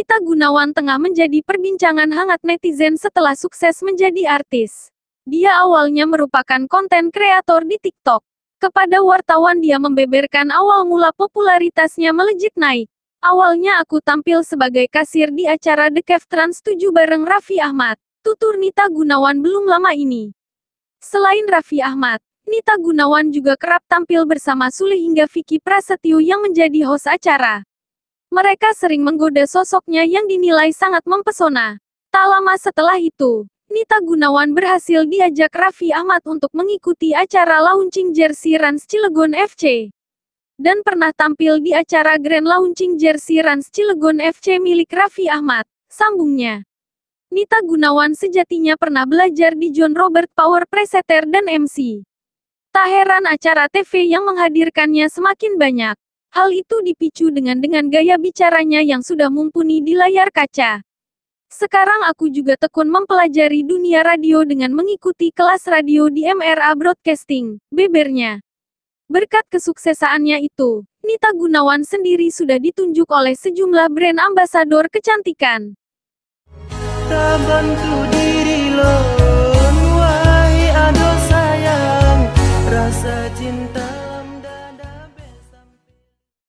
Nita Gunawan tengah menjadi perbincangan hangat netizen setelah sukses menjadi artis. Dia awalnya merupakan konten kreator di TikTok. Kepada wartawan dia membeberkan awal mula popularitasnya melejit naik. Awalnya aku tampil sebagai kasir di acara The Cave Trans 7 bareng Raffi Ahmad, tutur Nita Gunawan belum lama ini. Selain Raffi Ahmad, Nita Gunawan juga kerap tampil bersama Sule hingga Vicky Prasetyo yang menjadi host acara. Mereka sering menggoda sosoknya yang dinilai sangat mempesona. Tak lama setelah itu, Nita Gunawan berhasil diajak Raffi Ahmad untuk mengikuti acara launching jersey Rans Cilegon FC. Dan pernah tampil di acara grand launching jersey Rans Cilegon FC milik Raffi Ahmad, sambungnya. Nita Gunawan sejatinya pernah belajar di John Robert Power Presetter dan MC. Tak heran acara TV yang menghadirkannya semakin banyak. Hal itu dipicu dengan gaya bicaranya yang sudah mumpuni di layar kaca. Sekarang aku juga tekun mempelajari dunia radio dengan mengikuti kelas radio di MRA Broadcasting, bebernya. Berkat kesuksesannya itu, Nita Gunawan sendiri sudah ditunjuk oleh sejumlah brand ambasador kecantikan. Tak bantu diri lo.